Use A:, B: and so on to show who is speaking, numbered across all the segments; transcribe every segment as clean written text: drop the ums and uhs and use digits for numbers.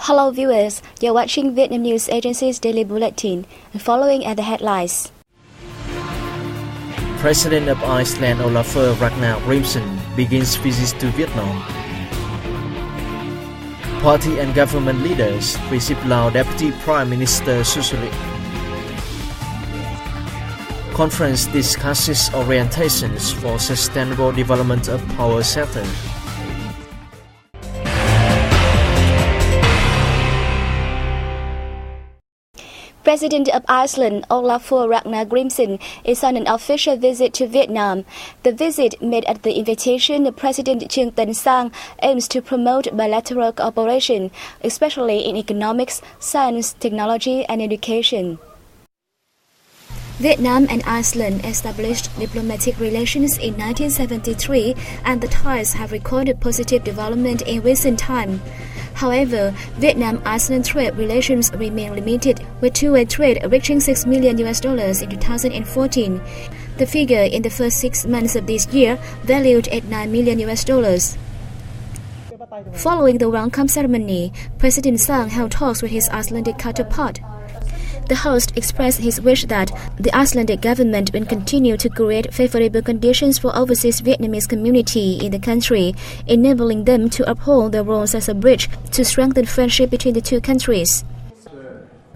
A: Hello viewers, you're watching Vietnam News Agency's Daily Bulletin. Following are the headlines.
B: President of Iceland Ólafur Ragnar Grímsson begins visits to Vietnam. Party and government leaders receive Lao Deputy Prime Minister Susulit. Conference discusses orientations for sustainable development of power sector.
A: President of Iceland, Ólafur Ragnar Grímsson, is on an official visit to Vietnam. The visit, made at the invitation of President Trương Tấn Sang, aims to promote bilateral cooperation, especially in economics, science, technology, and education. Vietnam and Iceland established diplomatic relations in 1973, and the ties have recorded positive development in recent time. However, Vietnam-Iceland trade relations remain limited, with two-way trade reaching $6 million in 2014. The figure in the first 6 months of this year valued at $9 million. Following the welcome ceremony, President Sang held talks with his Icelandic counterpart. The host expressed his wish that the Icelandic government will continue to create favorable conditions for overseas Vietnamese community in the country, enabling them to uphold their roles as a bridge to strengthen friendship between the two countries.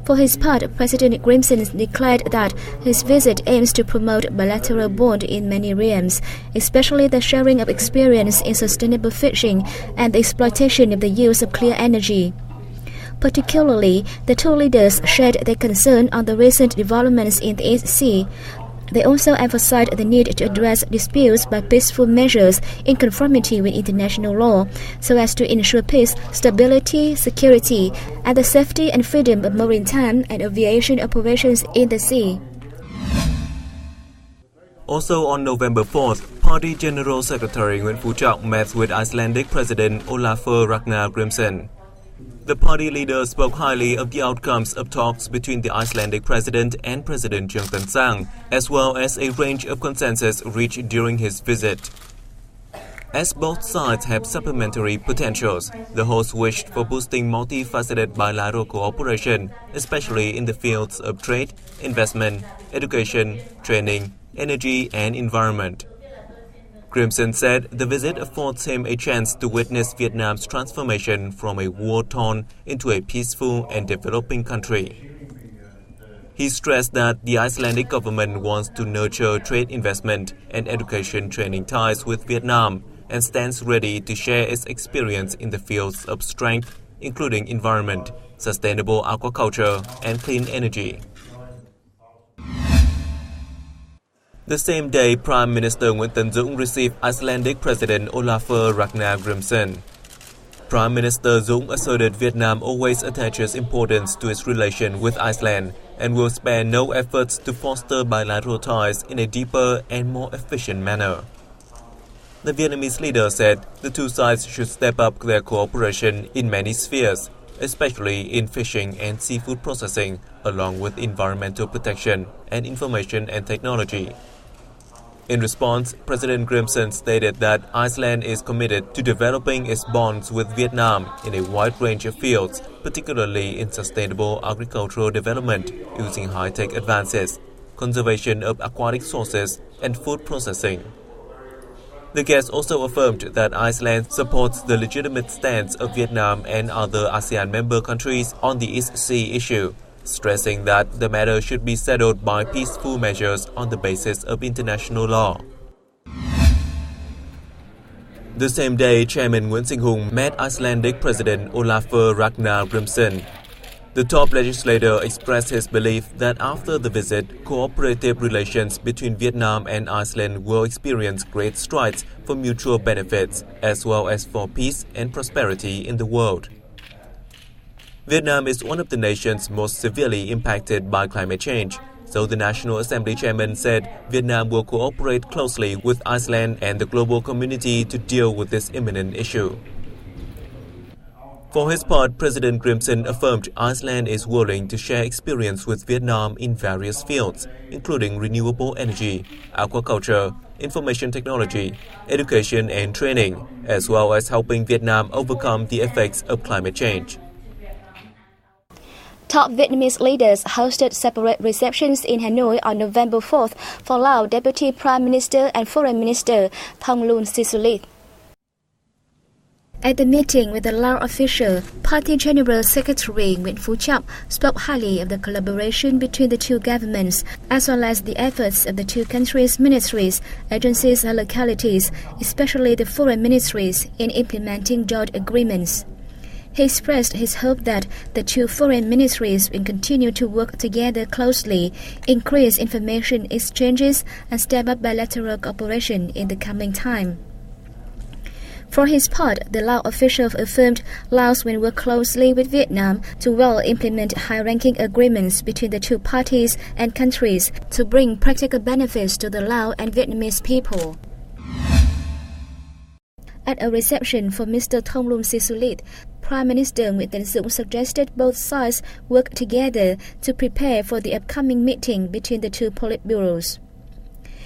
A: For his part, President Grímsson declared that his visit aims to promote bilateral bond in many realms, especially the sharing of experience in sustainable fishing and the exploitation of the use of clear energy. Particularly, the two leaders shared their concern on the recent developments in the East Sea. They also emphasized the need to address disputes by peaceful measures in conformity with international law, so as to ensure peace, stability, security, and the safety and freedom of maritime and aviation operations in the sea.
C: Also on November 4th, Party General Secretary Nguyễn Phú Trọng met with Icelandic President Ólafur Ragnar Grímsson. The party leader spoke highly of the outcomes of talks between the Icelandic president and President Trương Tấn Sang, as well as a range of consensus reached during his visit. As both sides have supplementary potentials, the host wished for boosting multifaceted bilateral cooperation, especially in the fields of trade, investment, education, training, energy, and environment. Grímsson said the visit affords him a chance to witness Vietnam's transformation from a war-torn into a peaceful and developing country. He stressed that the Icelandic government wants to nurture trade investment and education training ties with Vietnam and stands ready to share its experience in the fields of strength, including environment, sustainable aquaculture, and clean energy. The same day, Prime Minister Nguyễn Tấn Dũng received Icelandic President Ólafur Ragnar Grímsson. Prime Minister Dũng asserted Vietnam always attaches importance to its relation with Iceland and will spare no efforts to foster bilateral ties in a deeper and more efficient manner. The Vietnamese leader said the two sides should step up their cooperation in many spheres, especially in fishing and seafood processing, along with environmental protection and information and technology. In response, President Grímsson stated that Iceland is committed to developing its bonds with Vietnam in a wide range of fields, particularly in sustainable agricultural development using high-tech advances, conservation of aquatic sources, and food processing. The guest also affirmed that Iceland supports the legitimate stance of Vietnam and other ASEAN member countries on the East Sea issue, stressing that the matter should be settled by peaceful measures on the basis of international law. The same day, Chairman Nguyễn Sinh Hùng met Icelandic President Ólafur Ragnar Grímsson. The top legislator expressed his belief that after the visit, cooperative relations between Vietnam and Iceland will experience great strides for mutual benefits, as well as for peace and prosperity in the world. Vietnam is one of the nations most severely impacted by climate change, so the National Assembly chairman said Vietnam will cooperate closely with Iceland and the global community to deal with this imminent issue. For his part, President Grímsson affirmed Iceland is willing to share experience with Vietnam in various fields, including renewable energy, aquaculture, information technology, education and training, as well as helping Vietnam overcome the effects of climate change.
A: Top Vietnamese leaders hosted separate receptions in Hanoi on November 4th for Laos Deputy Prime Minister and Foreign Minister Thongloun Sisoulith. At the meeting with the Laos official, Party General Secretary Nguyễn Phú Trọng spoke highly of the collaboration between the two governments, as well as the efforts of the two countries' ministries, agencies and localities, especially the foreign ministries, in implementing joint agreements. He expressed his hope that the two foreign ministries will continue to work together closely, increase information exchanges, and step up bilateral cooperation in the coming time. For his part, the Laos official affirmed Laos will work closely with Vietnam to well implement high-ranking agreements between the two parties and countries to bring practical benefits to the Lao and Vietnamese people. At a reception for Mr. Thongloun Sisoulith, Prime Minister Nguyễn Tấn Dũng suggested both sides work together to prepare for the upcoming meeting between the two politburos.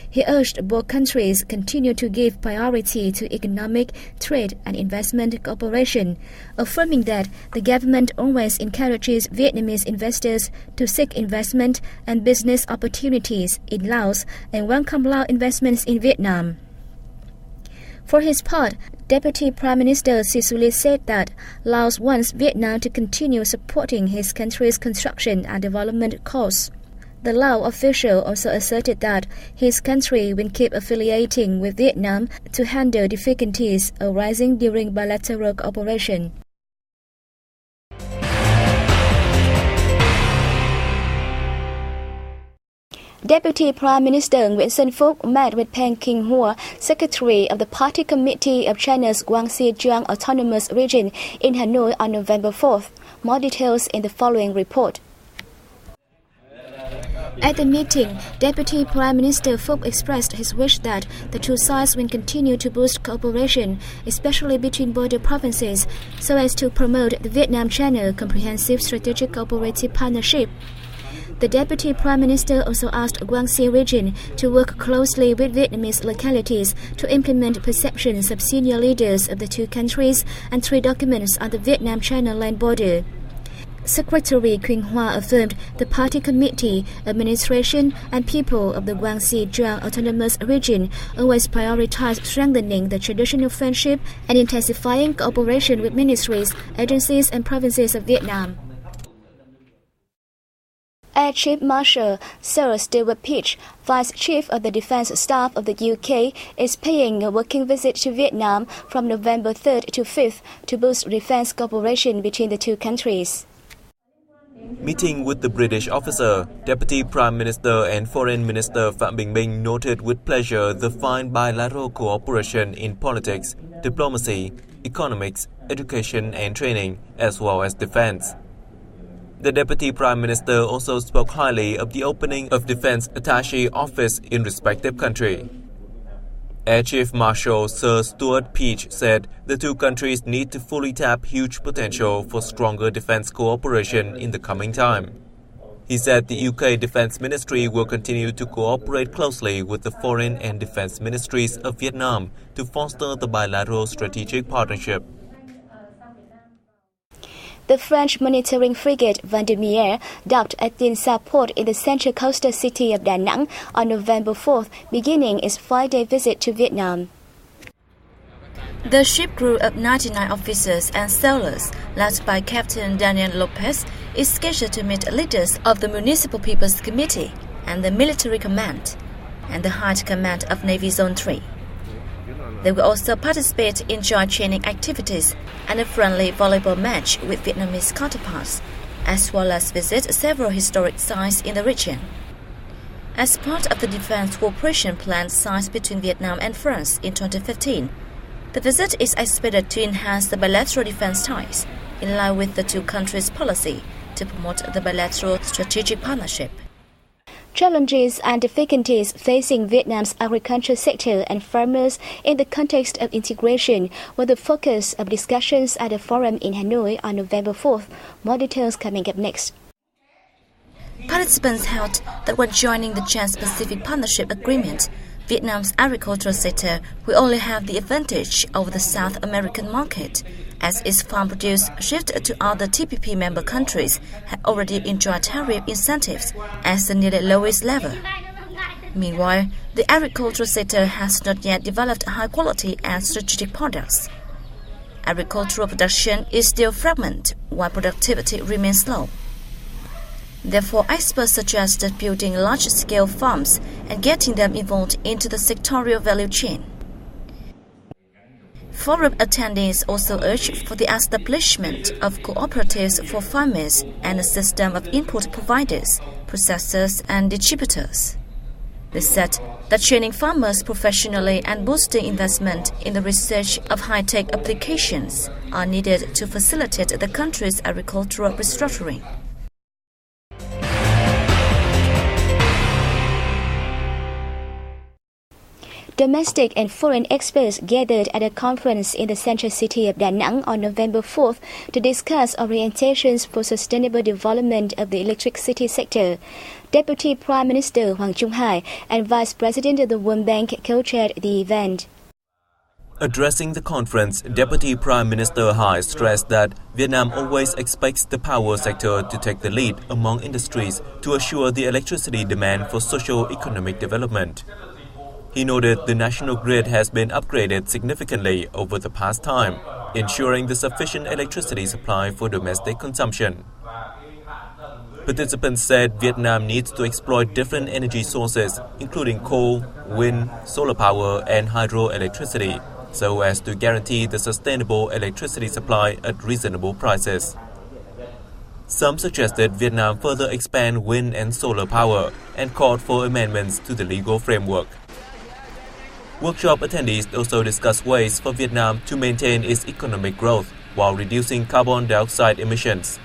A: He urged both countries continue to give priority to economic, trade and investment cooperation, affirming that the government always encourages Vietnamese investors to seek investment and business opportunities in Laos and welcome Lao investments in Vietnam. For his part, Deputy Prime Minister Sisoulith said that Laos wants Vietnam to continue supporting his country's construction and development cause. The Lao official also asserted that his country will keep affiliating with Vietnam to handle difficulties arising during bilateral cooperation. Deputy Prime Minister Nguyễn Xuân Phúc met with Peng Kinh-hua, Secretary of the Party Committee of China's Guangxi-Zhuang Autonomous Region in Hanoi on November 4th. More details in the following report. At the meeting, Deputy Prime Minister Phúc expressed his wish that the two sides will continue to boost cooperation, especially between border provinces, so as to promote the Vietnam-China Comprehensive Strategic Cooperative Partnership. The Deputy Prime Minister also asked Guangxi region to work closely with Vietnamese localities to implement perceptions of senior leaders of the two countries and trade documents on the Vietnam-China land border. Secretary Quỳnh Hoa affirmed the party committee, administration, and people of the Guangxi-Zhuang Autonomous Region always prioritize strengthening the traditional friendship and intensifying cooperation with ministries, agencies, and provinces of Vietnam. Air Chief Marshal Sir Stuart Peach, Vice Chief of the Defence Staff of the UK, is paying a working visit to Vietnam from November 3rd to 5th to boost defence cooperation between the two countries.
C: Meeting with the British officer, Deputy Prime Minister and Foreign Minister Phạm Bình Minh noted with pleasure the fine bilateral cooperation in politics, diplomacy, economics, education and training, as well as defence. The Deputy Prime Minister also spoke highly of the opening of Defence Attaché Office in respective country. Air Chief Marshal Sir Stuart Peach said the two countries need to fully tap huge potential for stronger defence cooperation in the coming time. He said the UK Defence Ministry will continue to cooperate closely with the Foreign and Defence Ministries of Vietnam to foster the bilateral strategic partnership.
A: The French monitoring frigate Vendémiaire docked at Tiên Sa port in the central coastal city of Da Nang on November 4th, beginning its 5-day visit to Vietnam. The ship crew of 99 officers and sailors, led by Captain Daniel Lopez, is scheduled to meet leaders of the Municipal People's Committee and the Military Command and the High Command of Navy Zone 3. They will also participate in joint training activities and a friendly volleyball match with Vietnamese counterparts, as well as visit several historic sites in the region. As part of the defense cooperation plan signed between Vietnam and France in 2015, the visit is expected to enhance the bilateral defense ties in line with the two countries' policy to promote the bilateral strategic partnership. Challenges and difficulties facing Vietnam's agriculture sector and farmers in the context of integration were the focus of discussions at the forum in Hanoi on November 4th. More details coming up next. Participants held that when joining the Trans-Pacific Partnership Agreement,
D: Vietnam's agricultural sector will only have the advantage over the South American market, as its farm produce shift to other TPP member countries have already enjoyed tariff incentives as the nearly lowest level. Meanwhile, the agricultural sector has not yet developed high-quality and strategic products. Agricultural production is still fragmented, while productivity remains low. Therefore, experts suggest building large-scale farms and getting them involved into the sectorial value chain. Forum attendees also urged for the establishment of cooperatives for farmers and a system of input providers, processors, and distributors. They said that training farmers professionally and boosting investment in the research of high-tech applications are needed to facilitate the country's agricultural restructuring.
A: Domestic and foreign experts gathered at a conference in the central city of Da Nang on November 4th to discuss orientations for sustainable development of the electricity sector. Deputy Prime Minister Hoàng Trung Hải and Vice President of the World Bank co-chaired the event.
C: Addressing the conference, Deputy Prime Minister Hải stressed that Vietnam always expects the power sector to take the lead among industries to assure the electricity demand for socio-economic development. He noted the national grid has been upgraded significantly over the past time, ensuring the sufficient electricity supply for domestic consumption. Participants said Vietnam needs to exploit different energy sources, including coal, wind, solar power, and hydroelectricity, so as to guarantee the sustainable electricity supply at reasonable prices. Some suggested Vietnam further expand wind and solar power and called for amendments to the legal framework. Workshop attendees also discussed ways for Vietnam to maintain its economic growth while reducing carbon dioxide emissions.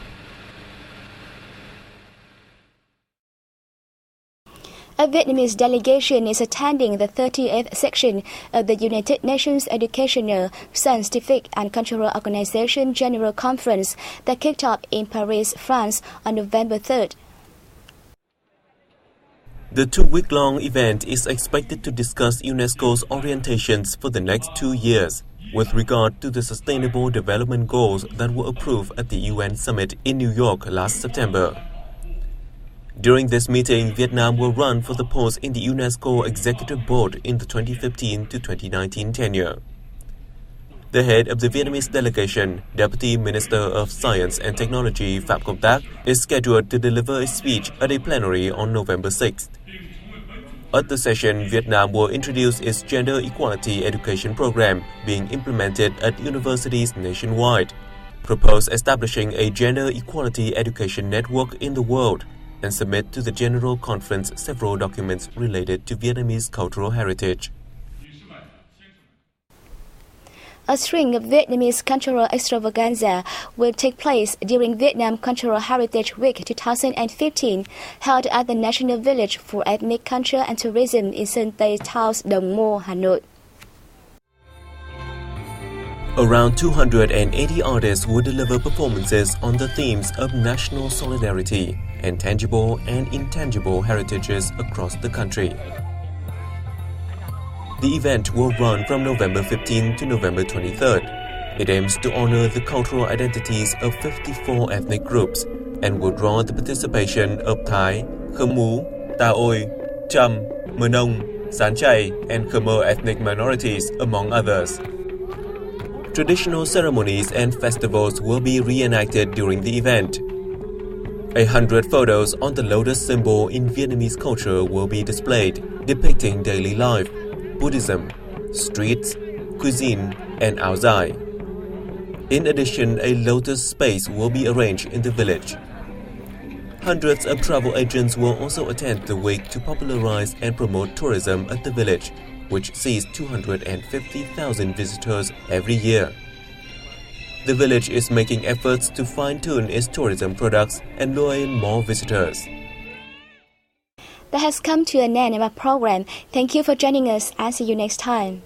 A: A Vietnamese delegation is attending the 38th section of the United Nations Educational, Scientific and Cultural Organization General Conference that kicked off in Paris, France on November 3rd.
C: The two-week-long event is expected to discuss UNESCO's orientations for the next 2 years with regard to the Sustainable Development Goals that were approved at the UN Summit in New York last September. During this meeting, Vietnam will run for the post in the UNESCO Executive Board in the 2015 to 2019 tenure. The head of the Vietnamese delegation, Deputy Minister of Science and Technology Phạm Công Tác, is scheduled to deliver a speech at a plenary on November 6th. At the session, Vietnam will introduce its gender equality education program being implemented at universities nationwide, propose establishing a gender equality education network in the world, and submit to the General Conference several documents related to Vietnamese cultural heritage.
A: A string of Vietnamese cultural extravaganza will take place during Vietnam Cultural Heritage Week 2015, held at the National Village for Ethnic Culture and Tourism in Sơn Tây Town, Đồng Mô, Hà Nội.
C: Around 280 artists will deliver performances on the themes of national solidarity and tangible and intangible heritages across the country. The event will run from November 15 to November 23rd. It aims to honor the cultural identities of 54 ethnic groups and will draw the participation of Thai, Khmer Mu, Taoi, Cham, Mơ-nông, Sán Chày, and Khmer ethnic minorities, among others. Traditional ceremonies and festivals will be reenacted during the event. 100 photos on the lotus symbol in Vietnamese culture will be displayed, depicting daily life, Buddhism, streets, cuisine, and áo dài. In addition, a lotus space will be arranged in the village. Hundreds of travel agents will also attend the week to popularize and promote tourism at the village, which sees 250,000 visitors every year. The village is making efforts to fine-tune its tourism products and lure in more visitors.
A: That has come to an end of our program. Thank you for joining us and see you next time.